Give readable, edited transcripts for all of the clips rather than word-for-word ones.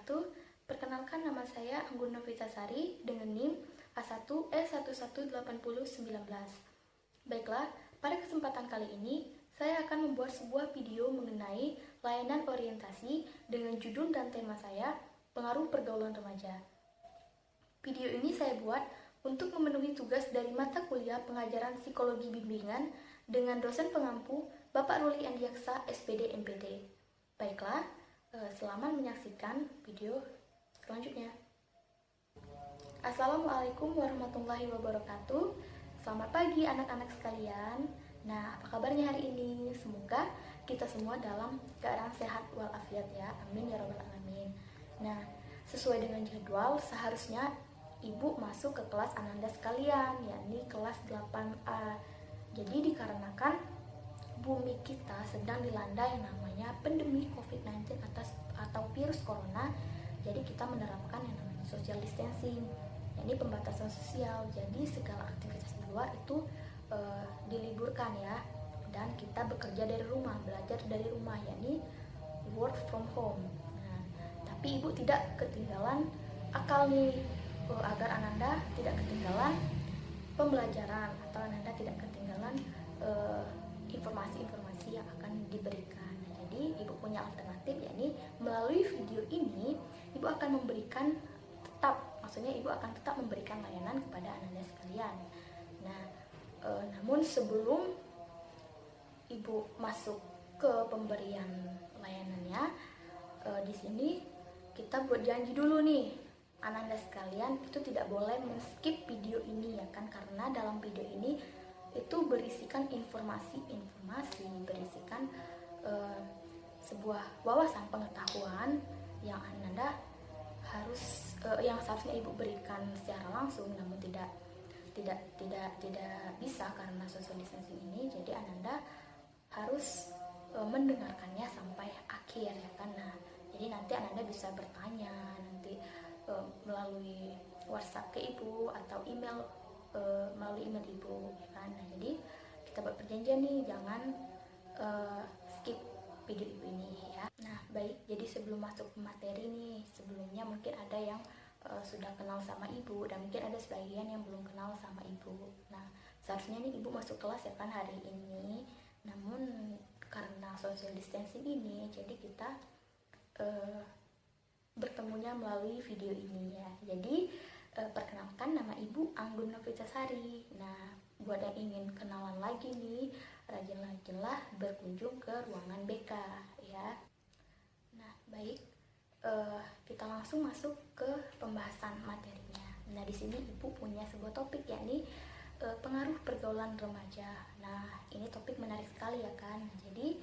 wabarakatuh. Perkenalkan, nama saya Anggun Novitasari dengan NIM A11E118019. Baiklah, pada kesempatan kali ini saya akan membuat sebuah video mengenai layanan orientasi dengan judul dan tema saya, Pengaruh Pergaulan Remaja. Video ini saya buat untuk memenuhi tugas dari mata kuliah pengajaran psikologi bimbingan dengan dosen pengampu Bapak Ruli Andiaksa, SPD MPT. Baiklah, selamat menyaksikan video selanjutnya. Assalamualaikum warahmatullahi wabarakatuh. Selamat pagi anak-anak sekalian. Nah, apa kabarnya hari ini? Semoga kita semua dalam keadaan sehat walafiat ya. Amin ya rabbal alamin. Nah, sesuai dengan jadwal seharusnya Ibu masuk ke kelas Ananda sekalian, yakni kelas 8A. Jadi dikarenakan bumi kita sedang dilanda yang namanya pandemi COVID-19 atau virus corona, jadi kita menerapkan yang namanya social distancing, yakni pembatasan sosial. Jadi segala aktivitas di luar itu diliburkan ya, dan kita bekerja dari rumah, belajar dari rumah, yakni work from home. Nah, tapi Ibu tidak ketinggalan akal nih, agar Ananda tidak ketinggalan pembelajaran atau Ananda tidak ketinggalan informasi-informasi yang akan diberikan. Nah, jadi Ibu punya alternatif, yakni melalui video ini Ibu akan memberikan maksudnya Ibu akan tetap memberikan layanan kepada Ananda sekalian. Nah, namun sebelum Ibu masuk ke pemberian layanannya, di sini kita buat janji dulu nih. Ananda sekalian itu tidak boleh men-skip video ini ya kan, karena dalam video ini itu berisikan informasi-informasi, berisikan sebuah wawasan pengetahuan yang Ananda yang seharusnya Ibu berikan secara langsung, namun tidak bisa karena social distancing ini. Jadi Ananda harus mendengarkannya sampai akhir ya kan. Nah, jadi nanti Ananda bisa bertanya nanti melalui WhatsApp ke Ibu atau email melalui email Ibu ya kan. Nah, jadi kita buat perjanjian nih, jangan skip video Ibu ini ya. Nah, baik, jadi sebelum masuk ke materi nih, sebelumnya mungkin ada yang sudah kenal sama Ibu dan mungkin ada sebagian yang belum kenal sama Ibu. Nah, seharusnya nih Ibu masuk kelas ya kan hari ini, namun karena social distancing ini jadi kita bertemunya melalui video ini ya. Jadi perkenalkan, nama Ibu Anggun Novitasari. Nah, buat yang ingin kenalan lagi nih, rajin-rajinlah berkunjung ke ruangan BK ya. Nah, baik, kita langsung masuk ke pembahasan materinya. Nah, di sini Ibu punya sebuah topik, yakni pengaruh pergaulan remaja. Nah, ini topik menarik sekali ya kan. Nah, jadi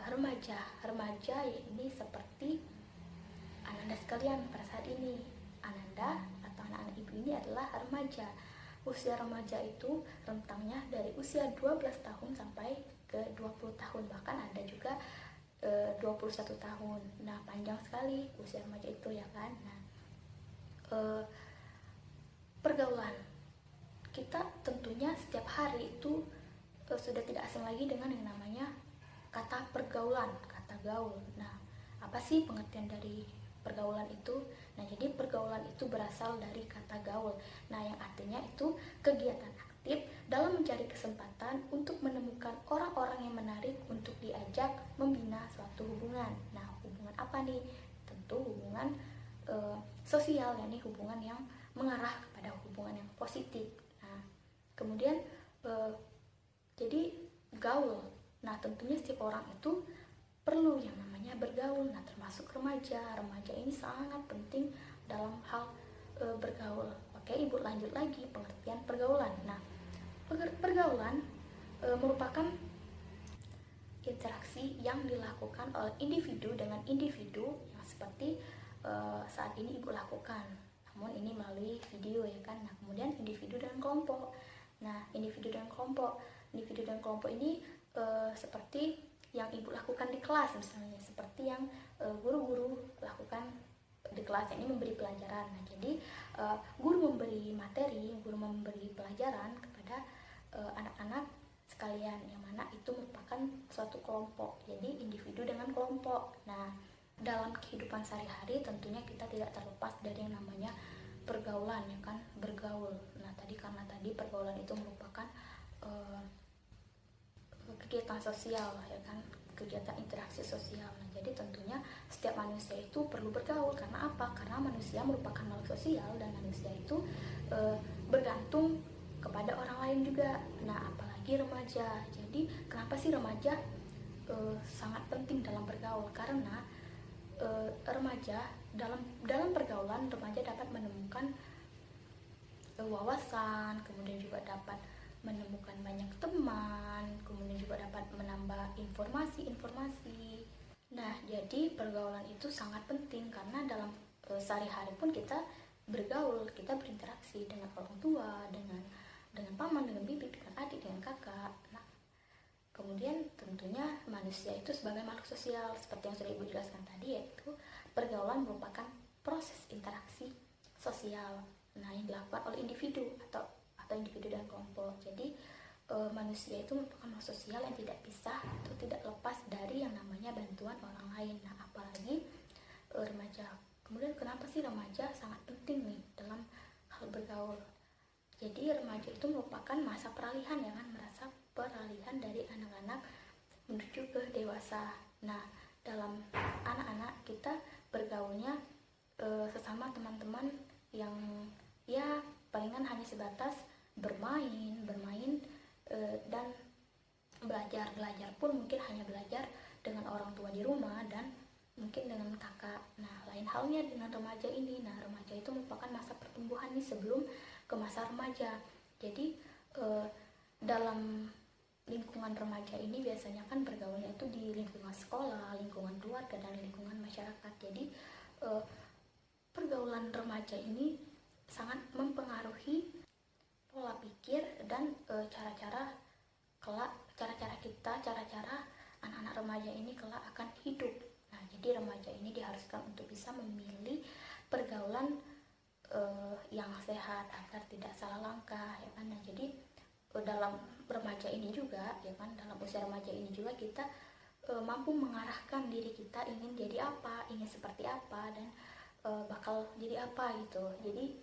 remaja ini seperti Ananda sekalian pada saat ini. Ananda atau anak-anak Ibu ini adalah remaja. Usia remaja itu rentangnya dari usia 12 tahun sampai ke 20 tahun, bahkan ada juga 21 tahun. Nah, panjang sekali usia remaja itu ya kan. Nah, pergaulan kita tentunya setiap hari itu sudah tidak asing lagi dengan yang namanya kata pergaulan, kata gaul. Nah, apa sih pengertian dari pergaulan itu? Nah, jadi pergaulan itu berasal dari kata gaul. Nah, yang artinya itu kegiatan aktif dalam mencari kesempatan untuk menemukan orang-orang yang menarik untuk diajak membina suatu hubungan. Nah, hubungan apa nih? Tentu hubungan sosial, yakni hubungan yang mengarah kepada hubungan yang positif. Nah, kemudian jadi gaul. Nah, tentunya setiap orang itu perlu yang namanya bergaul. Nah, termasuk remaja. Remaja ini sangat penting dalam hal bergaul. Oke, Ibu lanjut lagi pengertian pergaulan. Nah, pergaulan merupakan interaksi yang dilakukan oleh individu dengan individu yang seperti saat ini Ibu lakukan. Namun ini melalui video ya kan. Nah, kemudian individu dan kelompok. Nah, individu dan kelompok ini seperti yang Ibu lakukan di kelas misalnya, seperti yang guru-guru lakukan di kelas, ini memberi pelajaran. Nah, jadi guru memberi materi, guru memberi pelajaran kepada anak-anak sekalian, yang mana itu merupakan suatu kelompok. Jadi individu dengan kelompok. Nah, dalam kehidupan sehari-hari tentunya kita tidak terlepas dari yang namanya pergaulan, ya kan, bergaul. Nah karena tadi pergaulan itu merupakan kegiatan sosial, ya kan, kegiatan interaksi sosial. Nah jadi tentunya setiap manusia itu perlu bergaul. Karena apa? Karena manusia merupakan makhluk sosial dan manusia itu bergantung kepada orang lain juga. Nah apalagi remaja. Jadi kenapa sih remaja sangat penting dalam bergaul? Karena remaja dalam pergaulan, remaja dapat menemukan wawasan, kemudian juga dapat menemukan banyak teman, kemudian juga dapat menambah informasi. Nah jadi pergaulan itu sangat penting karena dalam sehari-hari pun kita bergaul, kita berinteraksi dengan orang tua, dengan paman, dengan bibi, dengan adik, dengan kakak. Nah kemudian tentunya manusia itu sebagai makhluk sosial, seperti yang sudah Ibu jelaskan tadi, yaitu pergaulan merupakan proses interaksi sosial. Nah yang dilakukan oleh individu atau individu dan kelompok. Jadi manusia itu merupakan makhluk sosial yang tidak bisa atau tidak lepas dari yang namanya bantuan orang lain. Nah apalagi remaja. Kemudian kenapa sih remaja sangat penting nih dalam hal bergaul? Jadi remaja itu merupakan masa peralihan, ya kan, masa peralihan dari anak-anak menuju ke dewasa. Nah dalam anak-anak kita bergaulnya sesama teman-teman yang ya palingan hanya sebatas bermain dan belajar pun mungkin hanya belajar dengan orang tua di rumah dan mungkin dengan kakak. Nah lain halnya dengan remaja ini. Nah remaja itu merupakan masa pertumbuhan nih sebelum ke masa remaja. Jadi dalam lingkungan remaja ini biasanya kan bergaulnya itu di lingkungan sekolah, lingkungan keluarga, dan lingkungan masyarakat. Jadi pergaulan remaja ini sangat mempengaruhi pola pikir dan cara-cara anak-anak remaja ini kelak akan hidup. Nah jadi remaja ini diharuskan untuk bisa memilih pergaulan yang sehat agar tidak salah langkah, ya kan. Nah jadi dalam remaja ini juga, ya kan, dalam usia remaja ini juga kita mampu mengarahkan diri kita ingin jadi apa, ingin seperti apa, dan bakal jadi apa gitu. Jadi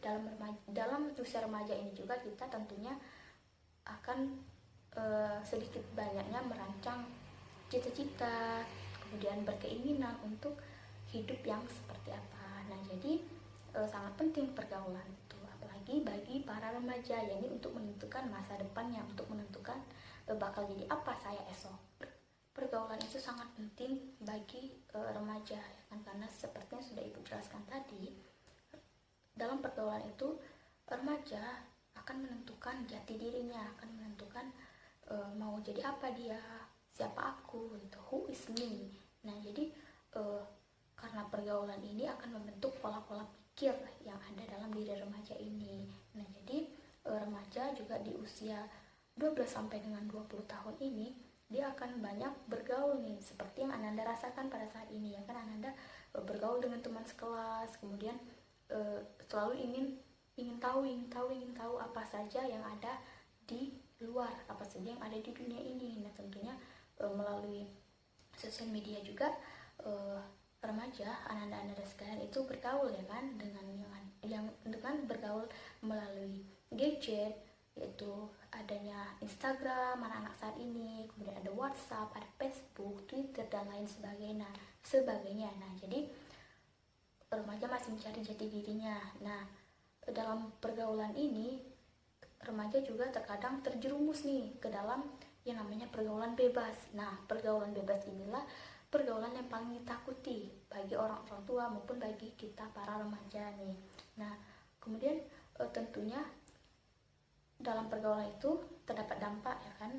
dalam usia remaja ini juga kita tentunya akan sedikit banyaknya merancang cita-cita, kemudian berkeinginan untuk hidup yang seperti apa. Nah jadi sangat penting pergaulan itu, apalagi bagi para remaja, yakni untuk menentukan masa depannya, untuk menentukan bakal jadi apa saya esok. Pergaulan itu sangat penting bagi remaja, ya kan, karena seperti yang sudah Ibu jelaskan tadi, dalam pergaulan itu remaja akan menentukan jati dirinya, akan menentukan mau jadi apa dia, siapa aku, gitu, who is me. Nah jadi karena pergaulan ini akan membentuk pola-pola pikir yang ada dalam diri remaja ini. Nah jadi remaja juga di usia 12 sampai dengan 20 tahun ini dia akan banyak bergaul nih, seperti yang Ananda rasakan pada saat ini, ya kan. Ananda bergaul dengan teman sekelas, kemudian selalu ingin tahu apa saja yang ada di luar, apa saja yang ada di dunia ini. Nah tentunya melalui sosial media juga remaja Ananda sekalian itu bergaul, ya kan, dengan bergaul melalui gadget, yaitu adanya Instagram anak-anak saat ini, kemudian ada WhatsApp, ada Facebook, Twitter, dan lain sebagainya. Nah jadi remaja masih mencari jati dirinya. Nah dalam pergaulan ini remaja juga terkadang terjerumus nih ke dalam yang namanya pergaulan bebas. Nah pergaulan bebas inilah pergaulan yang paling ditakuti bagi orang tua maupun bagi kita para remaja nih. Nah kemudian tentunya dalam pergaulan itu terdapat dampak, ya kan,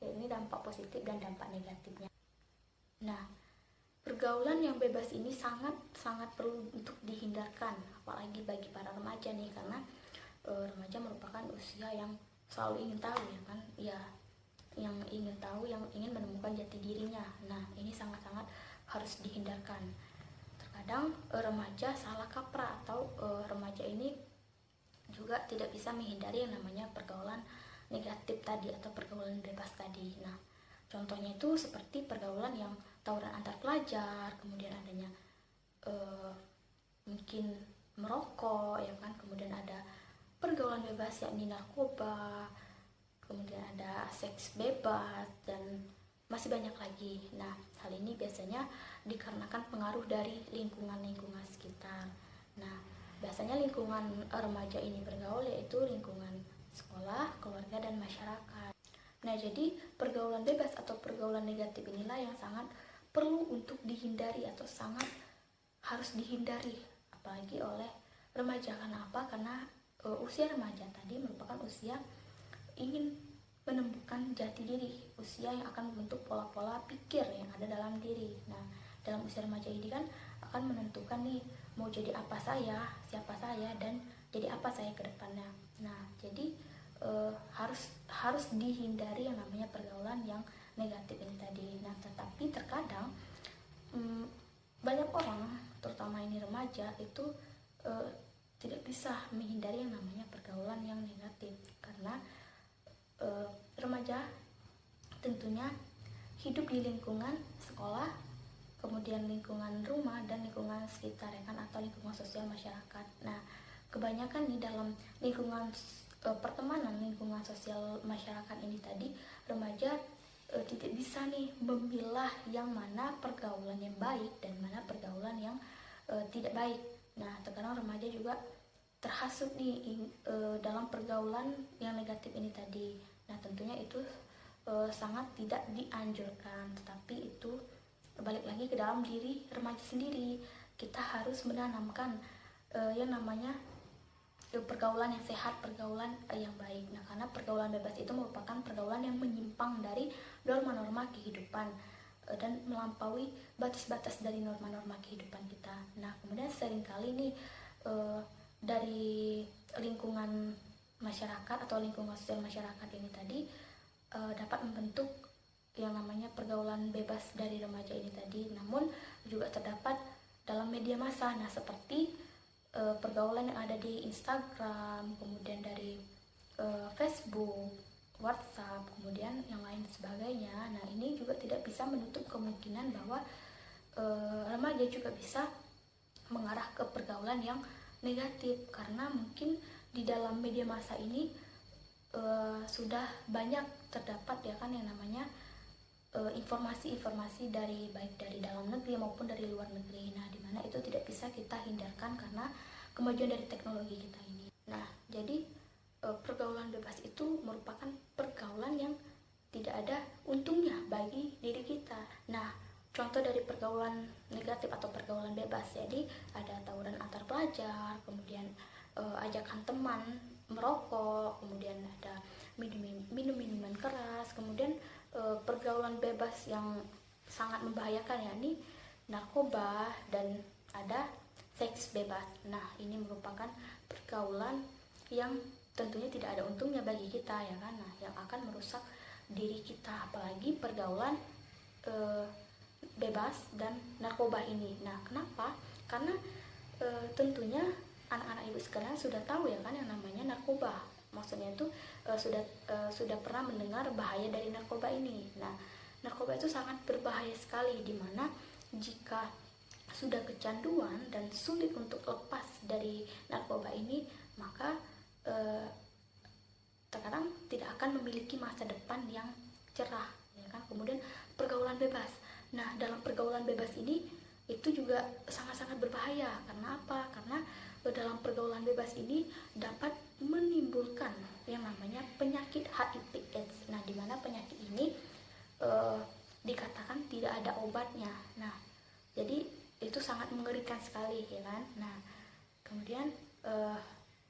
ini dampak positif dan dampak negatifnya. Nah pergaulan yang bebas ini sangat perlu untuk dihindarkan, apalagi bagi para remaja nih, karena remaja merupakan usia yang selalu ingin tahu, ya kan, ya, yang ingin tahu, yang ingin menemukan jati dirinya. Nah ini sangat harus dihindarkan. Terkadang remaja salah kaprah atau remaja ini juga tidak bisa menghindari yang namanya pergaulan negatif tadi atau pergaulan bebas tadi. Nah contohnya itu seperti pergaulan yang tawuran antar pelajar, kemudian adanya mungkin merokok ya kan, kemudian ada pergaulan bebas yakni narkoba, kemudian ada seks bebas, dan masih banyak lagi. Nah, hal ini biasanya dikarenakan pengaruh dari lingkungan sekitar. Nah, biasanya lingkungan remaja ini bergaul yaitu lingkungan sekolah, keluarga, dan masyarakat. Nah, jadi pergaulan bebas atau pergaulan negatif inilah yang sangat perlu untuk dihindari atau sangat harus dihindari, apalagi oleh remaja. Karena apa? Karena usia remaja tadi merupakan usia ingin menemukan jati diri, usia yang akan membentuk pola-pola pikir yang ada dalam diri. Nah, dalam usia remaja ini kan akan menentukan nih mau jadi apa saya, siapa saya, dan jadi apa saya ke depannya. Nah, jadi harus dihindari yang namanya pergaulan yang negatif ini tadi. Nah, tetapi terkadang banyak orang, terutama ini remaja, itu tidak bisa menghindari yang namanya pergaulan yang negatif, karena remaja tentunya hidup di lingkungan sekolah, kemudian lingkungan rumah, dan lingkungan sekitar ya kan, atau lingkungan sosial masyarakat. Nah, kebanyakan di dalam lingkungan pertemanan, lingkungan sosial masyarakat ini tadi, remaja tidak bisa nih memilah yang mana pergaulan yang baik dan mana pergaulan yang tidak baik. Nah, terkadang remaja juga terhasut nih dalam pergaulan yang negatif ini tadi. Nah, tentunya itu sangat tidak dianjurkan, tetapi itu balik lagi ke dalam diri remaja sendiri. Kita harus menanamkan yang namanya pergaulan yang sehat, pergaulan yang baik. Nah, karena pergaulan bebas itu merupakan pergaulan yang menyimpang dari norma-norma kehidupan dan melampaui batas-batas dari norma-norma kehidupan kita. Nah, kemudian seringkali nih dari lingkungan masyarakat atau lingkungan sosial masyarakat ini tadi dapat membentuk yang namanya pergaulan bebas dari remaja ini tadi, namun juga terdapat dalam media massa. Nah, seperti pergaulan yang ada di Instagram, kemudian dari Facebook, WhatsApp, kemudian yang lain sebagainya. Nah, ini juga tidak bisa menutup kemungkinan bahwa remaja juga bisa mengarah ke pergaulan yang negatif, karena mungkin di dalam media massa ini sudah banyak terdapat ya kan yang namanya informasi-informasi dari baik dari dalam negeri maupun dari luar negeri. Nah, dimana itu tidak bisa kita hindarkan karena kemajuan dari teknologi kita ini. Nah, jadi pergaulan bebas itu merupakan pergaulan yang tidak ada untungnya bagi diri kita. Nah, contoh dari pergaulan negatif atau pergaulan bebas, jadi ada tawuran antar pelajar, kemudian ajakan teman merokok, kemudian ada minum-minuman keras, kemudian pergaulan bebas yang sangat membahayakan yakni narkoba, dan ada seks bebas. Nah, ini merupakan pergaulan yang tentunya tidak ada untungnya bagi kita ya kan, nah, yang akan merusak diri kita, apalagi pergaulan bebas dan narkoba ini. Nah, kenapa? Karena tentunya anak-anak ibu sekalian sudah tahu ya kan yang namanya narkoba. Maksudnya itu sudah pernah mendengar bahaya dari narkoba ini. Nah, narkoba itu sangat berbahaya sekali, dimana jika sudah kecanduan dan sulit untuk lepas dari narkoba ini, maka terkadang tidak akan memiliki masa depan yang cerah ya kan. Kemudian pergaulan bebas. Nah, dalam pergaulan bebas ini itu juga sangat-sangat berbahaya. Karena apa? Karena dalam pergaulan bebas ini dapat menimbulkan yang namanya penyakit HIV/AIDS. Nah, di mana penyakit ini dikatakan tidak ada obatnya. Nah, jadi itu sangat mengerikan sekali ya kan. Nah, kemudian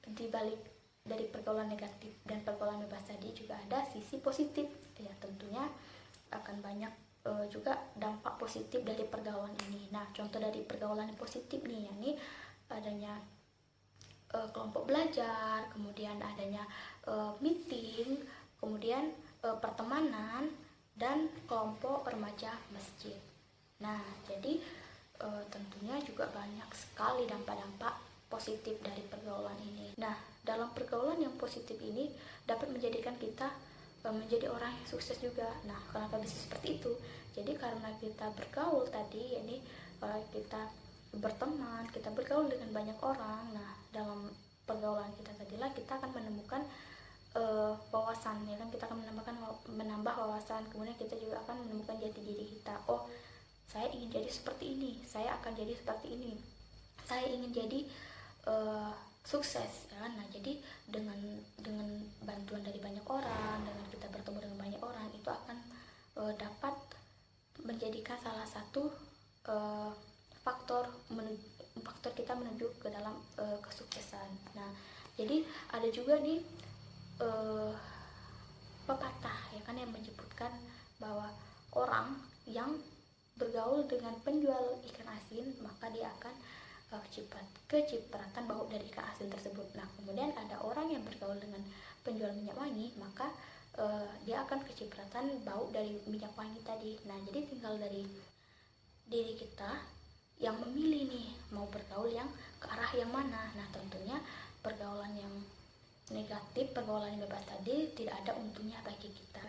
di balik dari pergaulan negatif dan pergaulan bebas tadi juga ada sisi positif ya, tentunya akan banyak juga dampak positif dari pergaulan ini. Nah, contoh dari pergaulan positif nih yakni adanya kelompok belajar, kemudian adanya meeting, kemudian pertemanan, dan kelompok remaja masjid. Nah, jadi tentunya juga banyak sekali dampak-dampak positif dari pergaulan ini. Nah, dalam pergaulan yang positif ini dapat menjadikan kita menjadi orang yang sukses juga. Nah, kenapa bisa seperti itu? Jadi karena kita bergaul tadi, ini kita berteman, kita bergaul dengan banyak orang. Nah, dalam pergaulan kita tadilah kita akan menemukan wawasan, ya kan, kita akan menambah wawasan. Kemudian kita juga akan menemukan jati diri kita. Oh, saya ingin jadi seperti ini, saya akan jadi seperti ini, saya ingin jadi sukses, ya kan? Nah, jadi dengan bantuan dari banyak orang, dengan kita bertemu dengan banyak orang, itu akan dapat menjadikan salah satu faktor kita menuju ke dalam kesuksesan. Nah, jadi ada juga nih pepatah, ya kan, yang menyebutkan bahwa orang yang bergaul dengan penjual ikan asin, maka dia akan kecipratan bau dari ikan asin tersebut. Nah, kemudian ada orang yang bergaul dengan penjual minyak wangi, maka dia akan kecipratan bau dari minyak wangi tadi. Nah, jadi tinggal dari diri kita yang memilih nih, mau bergaul yang ke arah yang mana. Nah, tentunya pergaulan yang negatif, pergaulan yang bebas tadi tidak ada untungnya bagi kita.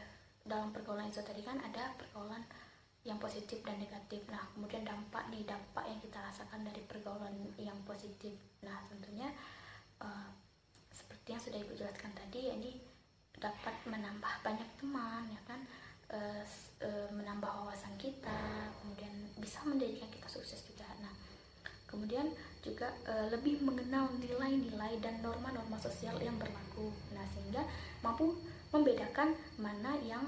Dalam pergaulan itu tadi kan ada pergaulan yang positif dan negatif. Nah, kemudian dampak yang kita rasakan dari pergaulan yang positif. Nah, tentunya seperti yang sudah Ibu jelaskan tadi, ini dapat menambah banyak teman, ya kan, menambah wawasan kita, kemudian bisa menjadikan kita sukses juga. Nah, kemudian juga lebih mengenal nilai-nilai dan norma-norma sosial yang berlaku. Nah, sehingga mampu membedakan mana yang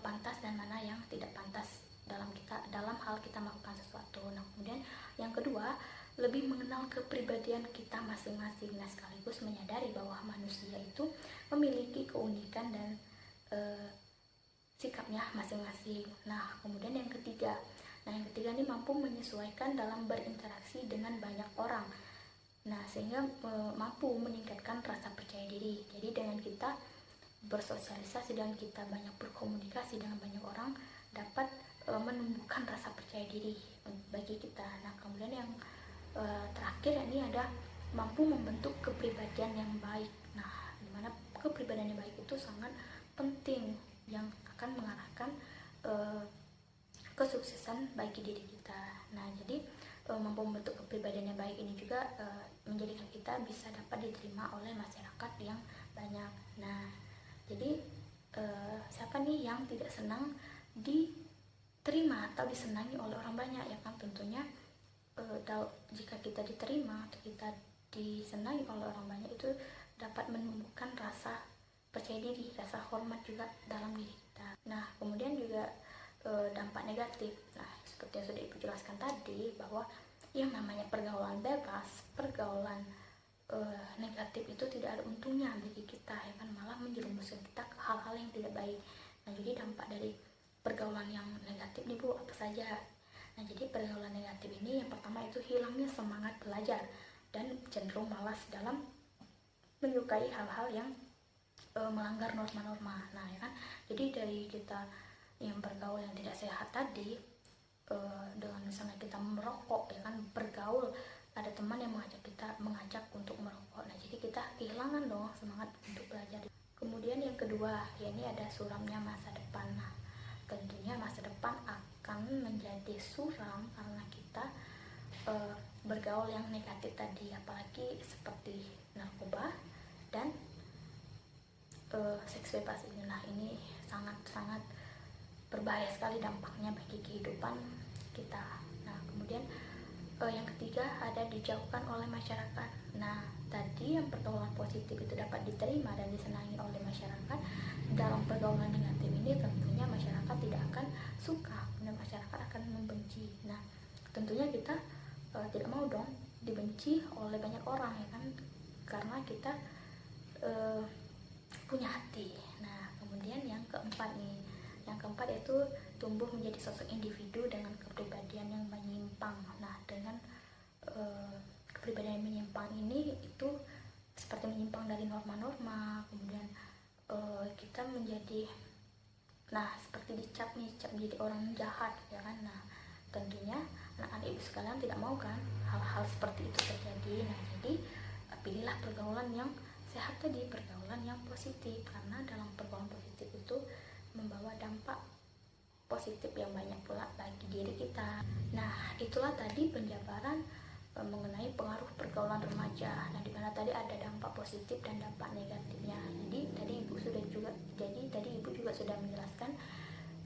pantas dan mana yang tidak pantas dalam hal kita melakukan sesuatu. Nah, kemudian yang kedua, lebih mengenal kepribadian kita masing-masing. Nah, sekaligus menyadari bahwa manusia itu memiliki keunikan dan sikapnya masing-masing. Nah, kemudian yang ketiga ini mampu menyesuaikan dalam berinteraksi dengan banyak orang. Nah, sehingga mampu meningkatkan rasa percaya diri. Jadi dengan kita bersosialisasi dan kita banyak berkomunikasi dengan banyak orang, dapat menumbuhkan rasa percaya diri bagi kita. Nah, kemudian yang terakhir ini ada mampu membentuk kepribadian yang baik. Nah, dimana kepribadian yang baik itu sangat penting, yang akan mengarahkan kesuksesan bagi diri kita. Nah, jadi mampu membentuk kepribadian yang baik ini juga menjadikan kita bisa dapat diterima oleh masyarakat yang banyak. Nah, jadi siapa nih yang tidak senang diterima atau disenangi oleh orang banyak, ya kan? Tentunya jika kita diterima atau kita disenangi oleh orang banyak, itu dapat menumbuhkan rasa percaya diri, rasa hormat juga dalam diri kita. Nah, kemudian juga dampak negatif. Nah, seperti yang sudah Ibu jelaskan tadi, bahwa yang namanya pergaulan bebas, pergaulan negatif itu tidak ada untungnya bagi kita, ya kan, malah menjerumuskan kita ke hal-hal yang tidak baik. Nah, jadi dampak dari pergaulan yang negatif nih, Bu, apa saja? Nah, jadi pergaulan negatif ini yang pertama itu hilangnya semangat belajar dan cenderung malas dalam menyukai hal-hal yang melanggar norma-norma. Nah, ya kan, jadi dari kita yang bergaul yang tidak sehat tadi, dengan misalnya kita merokok, ya kan, bergaul, ada teman yang mengajak untuk merokok. Nah, jadi kita kehilangan dong semangat untuk belajar. Kemudian yang kedua, ya, ini ada suramnya masa depan. Nah, tentunya masa depan akan menjadi suram karena kita bergaul yang negatif tadi, apalagi seperti narkoba dan seks bebas ini. Nah, ini sangat-sangat berbahaya sekali dampaknya bagi kehidupan kita. Nah, kemudian yang ketiga ada dijauhkan oleh masyarakat. Nah, tadi yang pergaulan positif itu dapat diterima dan disenangi oleh masyarakat. Dalam pergaulan negatif ini tentunya masyarakat tidak akan suka dan masyarakat akan membenci. Nah, tentunya kita tidak mau dong dibenci oleh banyak orang, ya kan, karena kita punya hati. Nah, kemudian yang keempat yaitu tumbuh menjadi sosok individu dengan kepribadian yang menyimpang. Nah, dengan kepribadian yang menyimpang ini itu seperti menyimpang dari norma-norma, kemudian kita menjadi seperti dicap menjadi orang jahat, ya kan. Nah, tentunya anak-anak Ibu sekalian tidak mau kan hal-hal seperti itu terjadi. Nah, jadi pilihlah pergaulan yang sehat tadi, pergaulan yang positif, karena dalam pergaulan positif itu membawa dampak positif yang banyak pula bagi diri kita. Nah, itulah tadi penjabaran mengenai pengaruh pergaulan remaja. Nah, dimana tadi ada dampak positif dan dampak negatifnya. Jadi tadi ibu juga sudah menjelaskan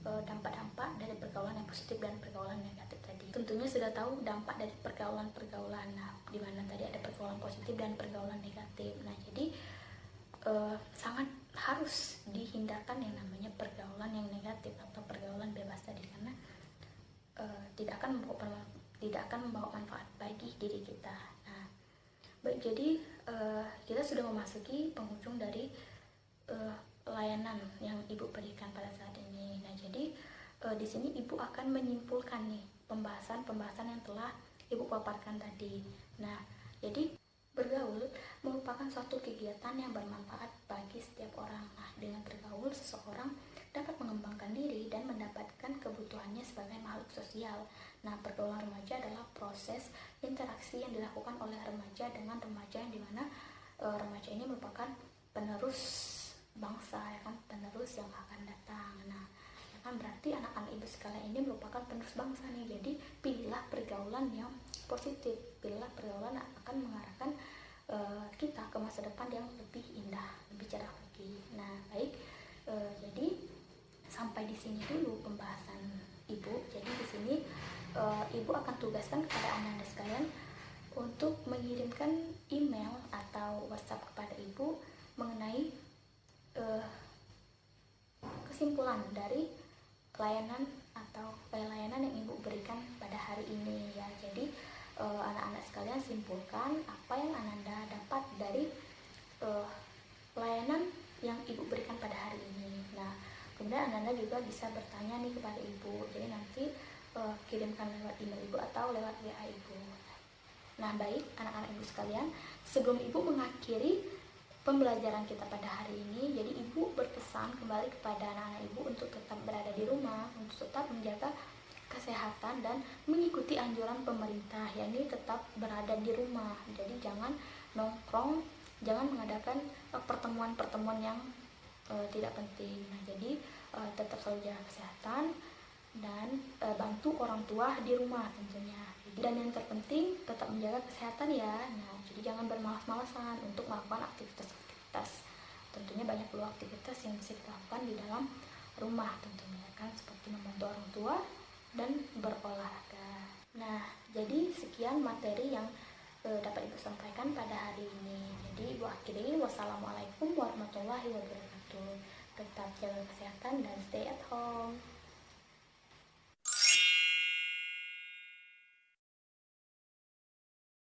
dampak-dampak dari pergaulan yang positif dan pergaulan negatif tadi. Tentunya sudah tahu dampak dari pergaulan-pergaulan. Nah, dimana tadi ada pergaulan positif dan pergaulan negatif. Nah, jadi sangat harus dihindarkan yang namanya pergaulan yang negatif atau pergaulan bebas tadi, karena tidak akan membawa manfaat bagi diri kita. Nah, baik, jadi kita sudah memasuki penghujung dari layanan yang ibu berikan pada saat ini. Nah, jadi di sini ibu akan menyimpulkan nih pembahasan yang telah ibu paparkan tadi. Nah, jadi bergaul merupakan suatu kegiatan yang bermanfaat bagi setiap orang. Nah, dengan bergaul seseorang dapat mengembangkan diri dan mendapatkan kebutuhannya sebagai makhluk sosial. Nah, pergaulan remaja adalah proses interaksi yang dilakukan oleh remaja dengan remaja, yang dimana remaja ini merupakan penerus bangsa, ya kan, penerus yang akan datang. Nah, ya kan, berarti anak-anak ibu sekalian ini merupakan penerus bangsa nih. Jadi pilihlah pergaulan yang positif, pilihlah pergaulan yang akan mengarahkan kita ke masa depan yang lebih indah, lebih cerah lagi. Nah, baik, jadi sampai di sini dulu pembahasan ibu. Jadi di sini ibu akan tugaskan kepada anak-anak sekalian untuk mengirimkan email atau WhatsApp kepada ibu mengenai kesimpulan dari layanan yang ibu berikan pada hari ini, ya. Jadi anak-anak sekalian simpulkan apa yang Ananda dapat dari layanan yang ibu berikan pada hari ini. Nah, kemudian Ananda juga bisa bertanya nih kepada ibu. Jadi nanti kirimkan lewat email ibu atau lewat WA ibu. Nah, baik anak-anak ibu sekalian, sebelum ibu mengakhiri pembelajaran kita pada hari ini, jadi ibu berpesan kembali kepada anak-anak ibu untuk tetap berada di rumah, untuk tetap menjaga kesehatan dan mengikuti anjuran pemerintah, yakni tetap berada di rumah. Jadi jangan nongkrong, jangan mengadakan pertemuan-pertemuan yang tidak penting. Nah, jadi tetap selalu jaga kesehatan dan bantu orang tua di rumah tentunya. Dan yang terpenting tetap menjaga kesehatan, ya. Nah, jadi jangan bermalas-malasan untuk melakukan aktivitas. Tentunya banyak pula aktivitas yang bisa kita lakukan di dalam rumah tentunya, kan, seperti membantu orang tua dan berolahraga. Nah, jadi sekian materi yang dapat ibu sampaikan pada hari ini. Jadi ibu akhiri, wassalamualaikum warahmatullahi wabarakatuh. Tetap jaga kesehatan dan stay at home.